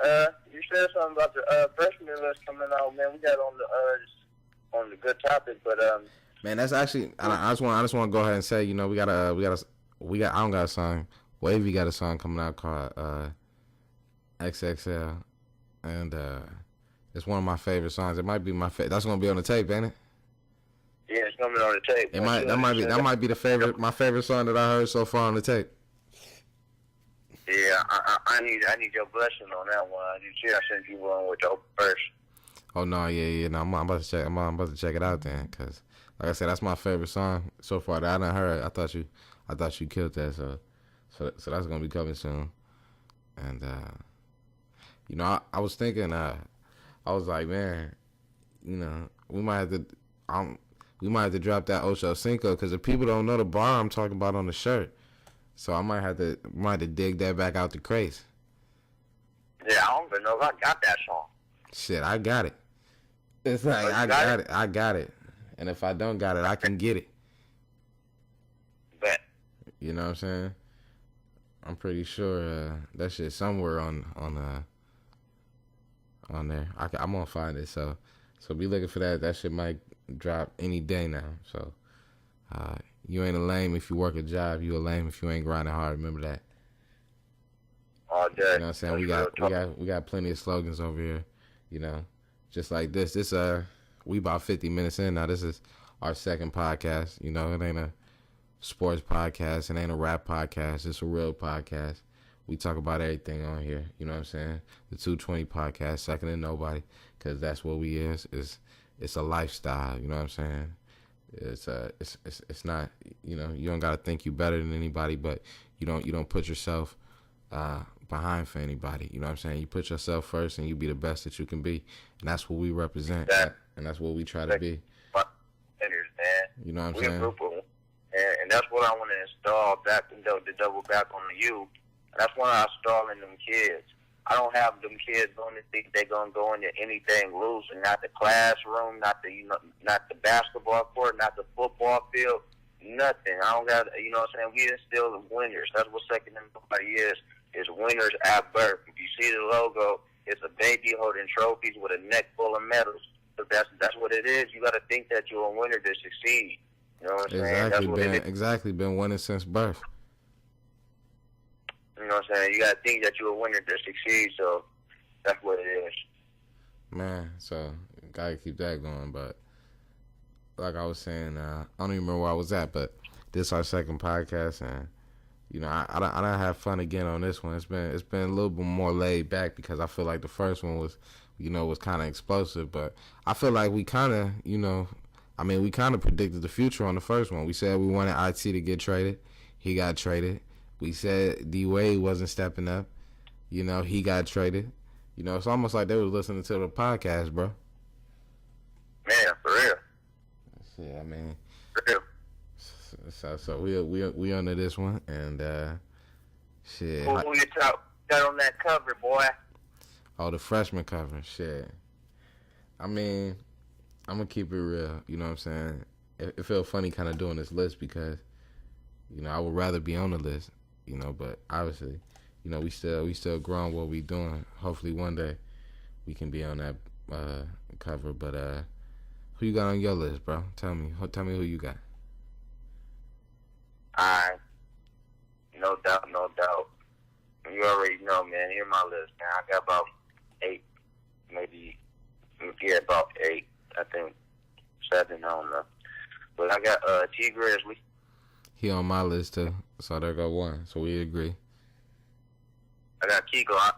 You said something about the freshman list coming out, man. We got on the good topic, but man, that's actually I just want to go ahead and say, you know, we got I don't got a song. Wavy got a song coming out called XXL, and it's one of my favorite songs. It might be my favorite. That's gonna be on the tape, ain't it? Yeah, it's coming on the tape. That might be my favorite song that I heard so far on the tape. Yeah, I need your blessing on that one. I sent you one with your first. Oh no, yeah. No, I'm about to check. I'm about to check it out then, cause like I said, that's my favorite song so far that I done heard. I thought you killed that. So that's gonna be coming soon. And you know, I was thinking, I was like, man, you know, we might have to drop that Ocho Cinco, because if people don't know the bar I'm talking about on the shirt, so I might have to dig that back out the crates. Yeah, I don't even know if I got that song. Shit, I got it. It's like I got it. I got it. And if I don't got it, I can get it. Bet. You know what I'm saying? I'm pretty sure that shit's somewhere on there. I'm gonna find it. So be looking for that. That shit might drop any day now. So you ain't a lame if you work a job. You a lame if you ain't grinding hard. Remember that. All day. You know what I'm saying? We got plenty of slogans over here. You know, just like this. We about 50 minutes in now. This is our second podcast. You know, it ain't a sports podcast. It ain't a rap podcast. It's a real podcast. We talk about everything on here. You know what I'm saying? The 220 podcast, second to nobody, because that's what we is. It's a lifestyle. You know what I'm saying? It's not. You know, you don't gotta think you better than anybody, but you don't put yourself behind for anybody. You know what I'm saying? You put yourself first, and you be the best that you can be, and that's what we represent, and that's what we try to be. You know what I'm saying? And that's what I want to install back to double back on the youth. That's what I install in them kids. I don't have them kids going to think they're gonna go into anything loose, and not the classroom, not the basketball court, not the football field, nothing. I don't got, you know what I'm saying? We instill the winners. That's what second and nobody is winners at birth. If you see the logo, it's a baby holding trophies with a neck full of medals. So that's what it is. You got to think that you're a winner to succeed. You know what I'm saying? Exactly, been winning since birth. You know what I'm saying? You got to think that you're a winner to succeed, so that's what it is. Man, so got to keep that going. But like I was saying, I don't even remember where I was at, but this is our second podcast, and you know, I don't have fun again on this one. It's been a little bit more laid back because I feel like the first one was kind of explosive, but I feel like we kind of, we kind of predicted the future on the first one. We said we wanted IT to get traded. He got traded. We said D Wade wasn't stepping up. You know, he got traded. You know, it's almost like they were listening to the podcast, bro. Man, for real. Yeah, I mean. For real. So we under this one, and shit. Who you got on that cover, boy? Oh, the freshman cover, shit. I mean, I'm gonna keep it real. You know what I'm saying? It feels funny kind of doing this list because, you know, I would rather be on the list. You know, but obviously, you know, we still growing what we doing. Hopefully, one day we can be on that cover. But who you got on your list, bro? Tell me who you got. Alright. No doubt. You already know, man. Here's my list, man. I got about 8, maybe, about 8. I think 7, I don't know. But I got T. Grizzly. He on my list, too. So there go 1. So we agree. I got Key Glock.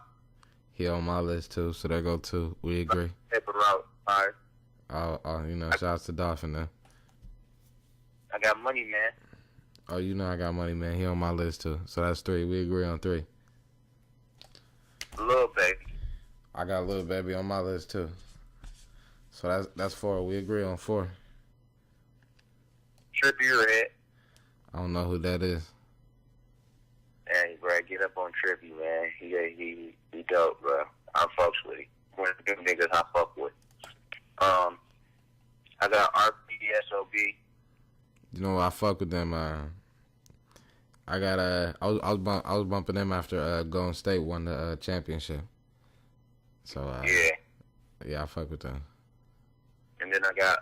He on my list, too. So there go 2. We agree. Paper Route. Alright. Oh, you know, shouts to Dolphin, though. I got Money Man. Oh, you know I got Money Man. He on my list, too. So that's 3. We agree on 3. Lil Baby. I got Lil Baby on my list, too. So that's 4. We agree on 4. Trippie Red. I don't know who that is. Hey, bro, get up on Trippie, man. He dope, bro. I fucks with him. One of the niggas I fuck with. I got RPSOB. You know, I fuck with them. I got I was bumping them after Golden State won the championship. So yeah, I fuck with them. And then I got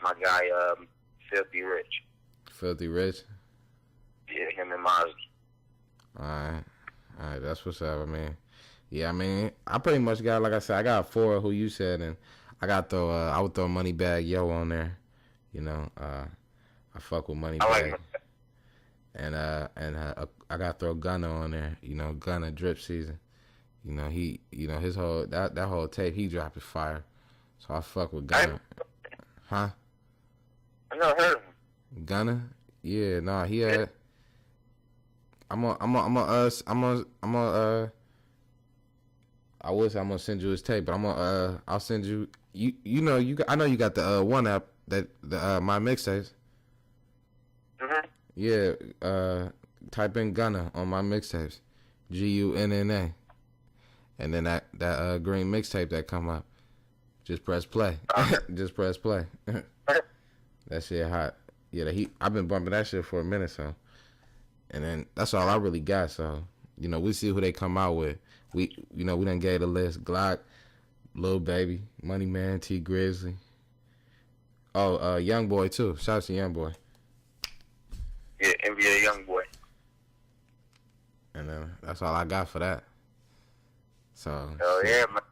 my guy Filthy Rich. Filthy Rich. Yeah, him and Mozzie. All right, that's what's up. I mean, I pretty much got, like I said, I got 4 who you said, and I would throw Moneybag Yo on there. You know, I fuck with Moneybag. And I got to throw Gunna on there. You know, Gunna drip season. You know, his whole that whole tape he dropped is fire. So I fuck with Gunna. Huh? I never heard of him. Gunna? Yeah, nah, he had. I'm gonna send you his tape, but I'll send you. I know you got the one app that my mixtapes. Mhm. Yeah, type in Gunna on my mixtapes. Gunna. and then that green mixtape that come up. Just press play. Just press play. That shit hot. Yeah, I've been bumping that shit for a minute, so. And then that's all I really got. So, we see who they come out with. We done gave the list: Glock, Lil Baby, Money Man, T Grizzly. Oh, Young Boy too. Shout out to Young Boy. Yeah, NBA Young Boy. And then that's all I got for that. So. Oh yeah, man.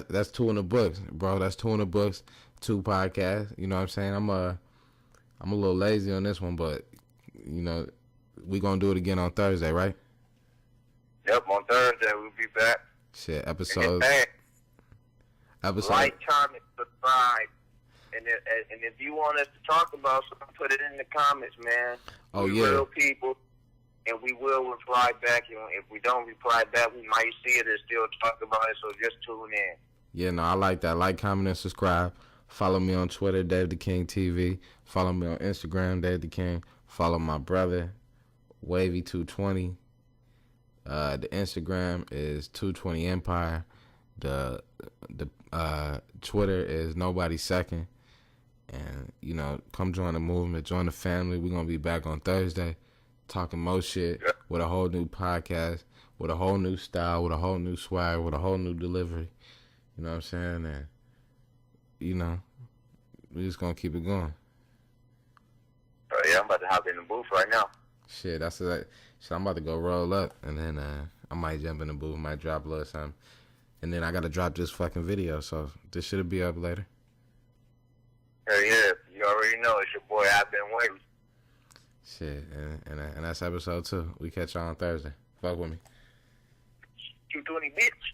That's 2 in the books, bro. That's 2 in the books. 2 podcasts. You know what I'm saying? I'm a little lazy on this one, but we gonna do it again on Thursday, right? Yep, on Thursday we'll be back. Shit, episode. Like, comment, subscribe, and if you want us to talk about something, put it in the comments, man. Oh we yeah. Real people, and we will reply back. If we don't reply back, we might see it and still talk about it. So just tune in. Yeah, no, I like that. Like, comment, and subscribe. Follow me on Twitter, Dave the King TV. Follow me on Instagram, Dave the King. Follow my brother, Wavy220. The Instagram is 220 Empire. The Twitter is Nobody Second. And, come join the movement, join the family. We're going to be back on Thursday talking more shit with a whole new podcast, with a whole new style, with a whole new swag, with a whole new delivery. You know what I'm saying? And, we just going to keep it going. Yeah, I'm about to hop in the booth right now. Shit, I'm about to go roll up, and then I might jump in the booth, might drop a little something. And then I got to drop this fucking video, so this should be up later. Hell yeah, you already know it's your boy, I've been waiting. Shit, and that's episode 2. We catch y'all on Thursday. Fuck with me. 220, bitch.